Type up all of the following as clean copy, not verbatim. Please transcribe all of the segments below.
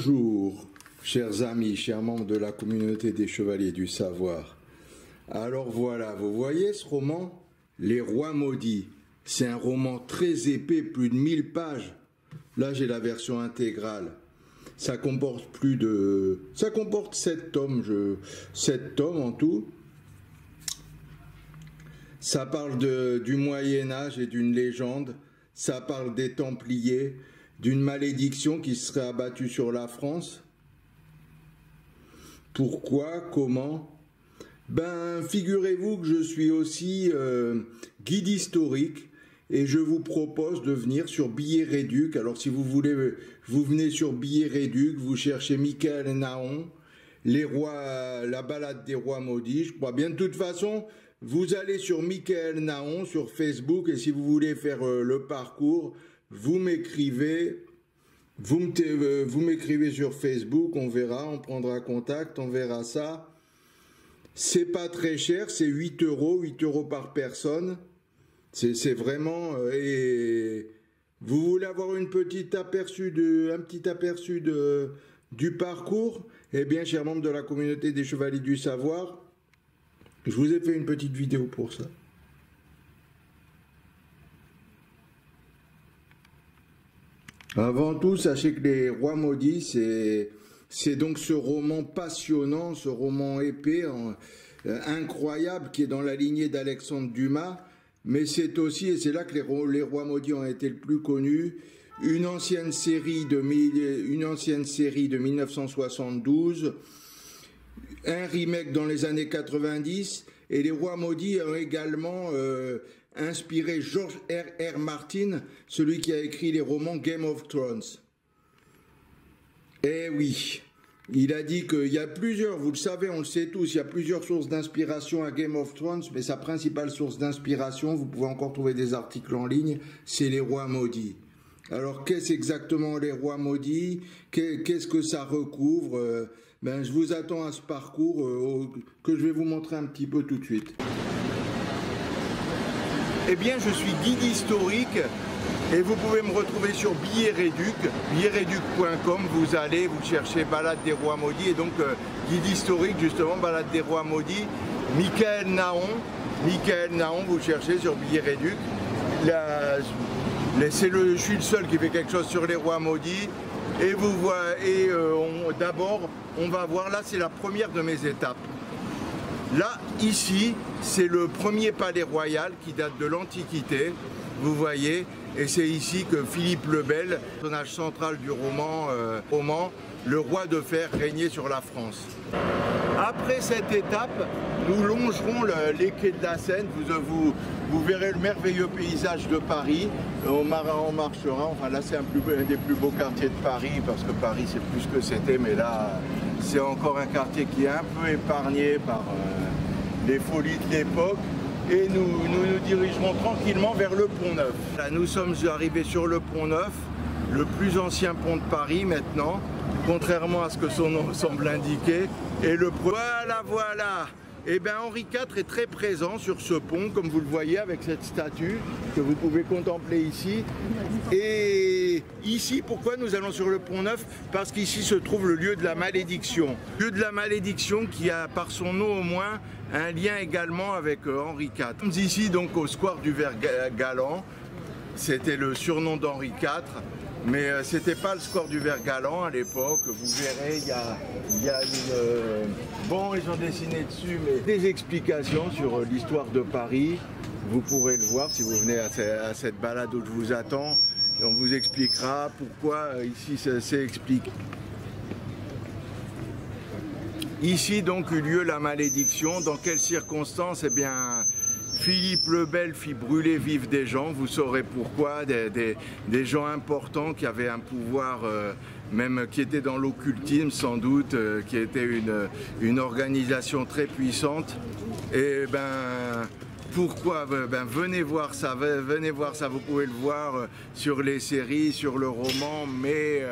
Bonjour, chers amis, chers membres de la communauté des Chevaliers du Savoir. Alors voilà, vous voyez ce roman, Les Rois Maudits. C'est un roman très épais, plus de 1000 pages. Là, j'ai la version intégrale. Ça comporte 7 tomes, 7 tomes en tout. Ça parle du Moyen-Âge et d'une légende. Ça parle des Templiers, d'une malédiction qui serait abattue sur la France. Pourquoi? Comment? Ben, figurez-vous que je suis aussi guide historique et je vous propose de venir sur Billet Réduc. Alors, si vous voulez, vous venez sur Billet Réduc, vous cherchez Michael Naon, la balade des rois maudits. Je crois bien. De toute façon, vous allez sur Michael Naon sur Facebook et si vous voulez faire le parcours, vous m'écrivez. Vous m'écrivez sur Facebook, on verra, on prendra contact, on verra ça. C'est pas très cher, c'est 8 euros par personne. C'est vraiment... et vous voulez avoir un petit aperçu du parcours? Eh bien, chers membres de la communauté des Chevaliers du Savoir, je vous ai fait une petite vidéo pour ça. Avant tout, sachez que Les Rois Maudits, c'est donc ce roman passionnant, ce roman épais, incroyable, qui est dans la lignée d'Alexandre Dumas, mais c'est aussi, et c'est là que les Rois Maudits ont été le plus connus, une ancienne série de 1972, un remake dans les années 90, et Les Rois Maudits ont également inspiré George R.R. Martin, celui qui a écrit les romans Game of Thrones. Eh oui, il a dit qu'il y a plusieurs, vous le savez, on le sait tous, il y a plusieurs sources d'inspiration à Game of Thrones, mais sa principale source d'inspiration, vous pouvez encore trouver des articles en ligne, c'est Les Rois Maudits. Alors, qu'est-ce exactement Les Rois Maudits? Qu'est-ce que ça recouvre? Ben, je vous attends à ce parcours que je vais vous montrer un petit peu tout de suite. Eh bien, je suis guide historique et vous pouvez me retrouver sur Billet Réduc, billetreduc.com. Vous allez, vous cherchez Balade des Rois Maudits et donc guide historique, justement, Balade des Rois Maudits. Michael Naon, vous cherchez sur Billet Réduc. Je suis le seul qui fait quelque chose sur les Rois Maudits. Et vous voyez, d'abord, on va voir, là, c'est la première de mes étapes. Là, ici, c'est le premier palais royal qui date de l'Antiquité, vous voyez, et c'est ici que Philippe le Bel, personnage central du roman, le roi de fer régnait sur la France. Après cette étape, nous longerons les quais de la Seine, vous verrez le merveilleux paysage de Paris, on marchera, enfin là c'est un des plus beaux quartiers de Paris, parce que Paris c'est plus que c'était, mais là c'est encore un quartier qui est un peu épargné par les folies de l'époque. Et nous dirigerons tranquillement vers le Pont-Neuf. Là, nous sommes arrivés sur le Pont-Neuf, le plus ancien pont de Paris maintenant, contrairement à ce que son nom semble indiquer. Et voilà. Et bien Henri IV est très présent sur ce pont, comme vous le voyez avec cette statue que vous pouvez contempler ici. Et ici, pourquoi nous allons sur le Pont-Neuf? Parce qu'ici se trouve le lieu de la malédiction. Le lieu de la malédiction qui a, par son nom au moins, un lien également avec Henri IV. Nous sommes ici donc au square du Vert Galant. C'était le surnom d'Henri IV. Mais c'était pas le square du Vert Galant à l'époque. Vous verrez, il y a une... Bon, ils ont dessiné dessus, mais des explications sur l'histoire de Paris. Vous pourrez le voir si vous venez à cette balade où je vous attends. Et on vous expliquera pourquoi ici c'est expliqué. Ici donc eut lieu la malédiction. Dans quelles circonstances? Eh bien... Philippe le Bel fit brûler vifs des gens, vous saurez pourquoi, des gens importants qui avaient un pouvoir, même qui était dans l'occultisme sans doute, qui était une organisation très puissante. Et ben pourquoi? Ben venez voir ça, vous pouvez le voir sur les séries, sur le roman, mais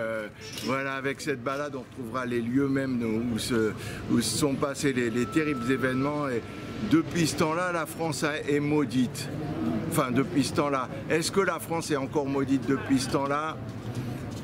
voilà, avec cette balade on retrouvera les lieux même où se sont passés les terribles événements. Et depuis ce temps-là, la France est maudite. Enfin, depuis ce temps-là. Est-ce que la France est encore maudite depuis ce temps-là?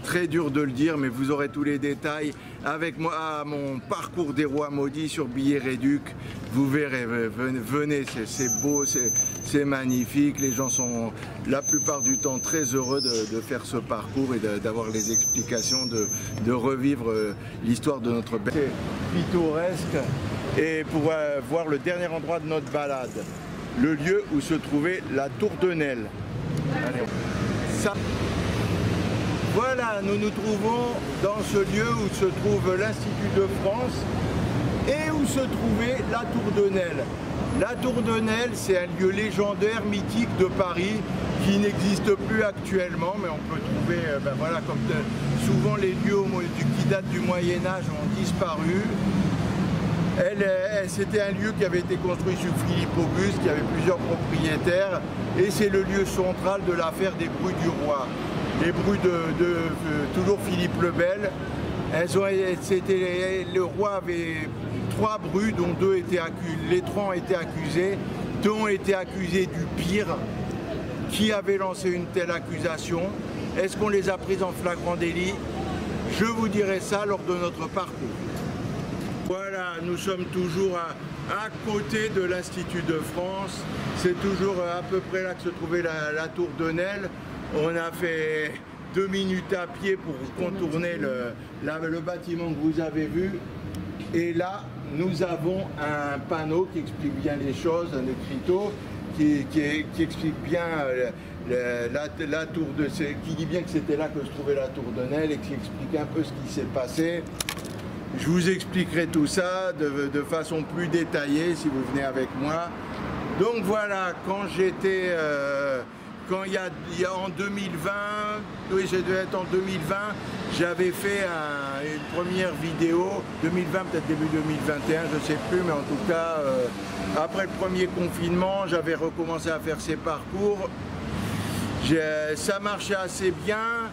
très dur de le dire, mais vous aurez tous les détails avec moi à mon parcours des rois maudits sur Billet Réduc. Vous verrez, venez, c'est beau, c'est magnifique. Les gens sont la plupart du temps très heureux de faire ce parcours et d'avoir les explications, de revivre l'histoire de notre belle. C'est pittoresque. Et pour voir le dernier endroit de notre balade, le lieu où se trouvait la tour de Nesle. Allez, ça. Voilà, nous nous trouvons dans ce lieu où se trouve l'Institut de France et où se trouvait la tour de Nesle. La tour de Nesle, c'est un lieu légendaire, mythique de Paris qui n'existe plus actuellement, mais on peut trouver, voilà, comme souvent les lieux qui datent du Moyen-Âge ont disparu. C'était un lieu qui avait été construit sur Philippe Auguste, qui avait plusieurs propriétaires, et c'est le lieu central de l'affaire des Brues du Roi. Les Brues de toujours Philippe le Bel. Le roi avait 3 Brues, dont 2 étaient accusés. Les 3 ont été accusés. 2 ont été accusés du pire. Qui avait lancé une telle accusation? Est-ce qu'on les a prises en flagrant délit? Je vous dirai ça lors de notre parcours. Voilà, nous sommes toujours à côté de l'Institut de France. C'est toujours à peu près là que se trouvait la tour de Nesle. On a fait 2 minutes à pied pour contourner le bâtiment que vous avez vu. Et là, nous avons un panneau qui explique bien les choses, un écriteau qui explique bien la tour de... qui dit bien que c'était là que se trouvait la tour de Nesle et qui explique un peu ce qui s'est passé. Je vous expliquerai tout ça de façon plus détaillée si vous venez avec moi. Donc voilà, quand j'étais... il y a en 2020, oui, je devais être en 2020, j'avais fait une première vidéo, 2020, peut-être début 2021, je ne sais plus, mais en tout cas, après le premier confinement, j'avais recommencé à faire ces parcours. Ça marchait assez bien.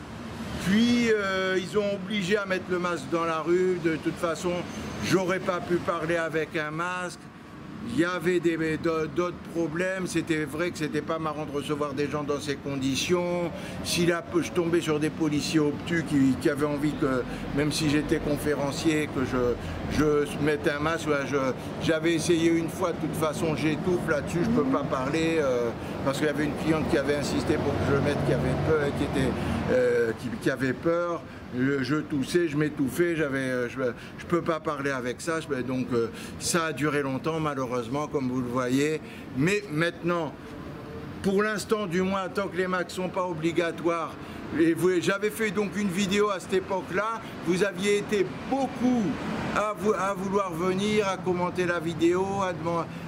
Puis ils ont obligé à mettre le masque dans la rue. De toute façon, j'aurais pas pu parler avec un masque. Il y avait d'autres problèmes. C'était vrai que c'était pas marrant de recevoir des gens dans ces conditions. Si là, je tombais sur des policiers obtus qui avaient envie que, même si j'étais conférencier, que je mette un masque. J'avais essayé une fois, de toute façon, j'étouffe là-dessus, je peux pas parler parce qu'il y avait une cliente qui avait insisté pour que je le mette, qui avait peur. Je toussais, je m'étouffais, je peux pas parler avec ça, donc ça a duré longtemps malheureusement comme vous le voyez. Mais maintenant, pour l'instant du moins, tant que les masques sont pas obligatoires, j'avais fait donc une vidéo à cette époque-là, vous aviez été beaucoup à vouloir venir, à commenter la vidéo,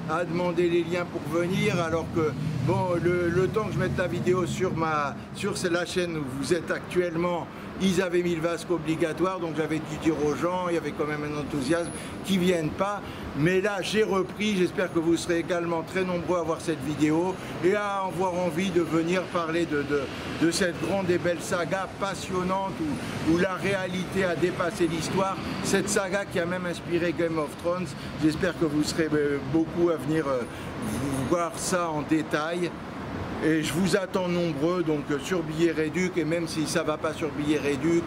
à demander les liens pour venir, alors que bon, le temps que je mette la vidéo sur la chaîne où vous êtes actuellement, ils avaient mis le masque obligatoire, donc j'avais dû dire aux gens, il y avait quand même un enthousiasme, qui ne viennent pas. Mais là, j'ai repris, j'espère que vous serez également très nombreux à voir cette vidéo et à avoir envie de venir parler de cette grande et belle saga passionnante où la réalité a dépassé l'histoire. Cette saga qui a même inspiré Game of Thrones. J'espère que vous serez beaucoup à venir voir ça en détail. Et je vous attends nombreux donc sur Billet Réduc, et même si ça ne va pas sur Billet Réduc,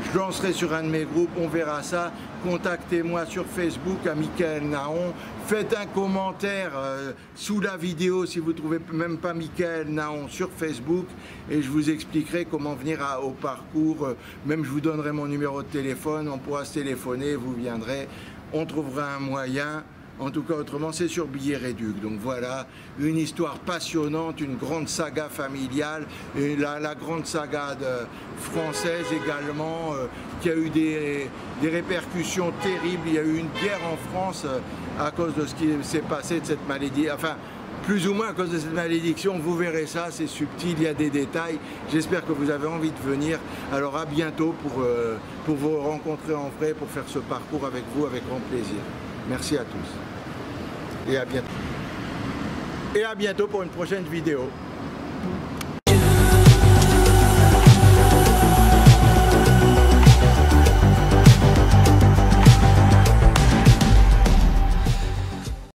je lancerai sur un de mes groupes, on verra ça. Contactez-moi sur Facebook à Michael Naon. Faites un commentaire sous la vidéo si vous ne trouvez même pas Michael Naon sur Facebook et je vous expliquerai comment venir au parcours. Même je vous donnerai mon numéro de téléphone, on pourra se téléphoner, vous viendrez, on trouvera un moyen. En tout cas, autrement, c'est sur Billet Réduc. Donc voilà, une histoire passionnante, une grande saga familiale, et la grande saga française également, qui a eu des répercussions terribles. Il y a eu une guerre en France à cause de ce qui s'est passé, de cette maladie. Enfin, plus ou moins à cause de cette malédiction, vous verrez ça, c'est subtil, il y a des détails. J'espère que vous avez envie de venir. Alors à bientôt pour vous rencontrer en vrai, pour faire ce parcours avec vous, avec grand plaisir. Merci à tous. Et à bientôt pour une prochaine vidéo.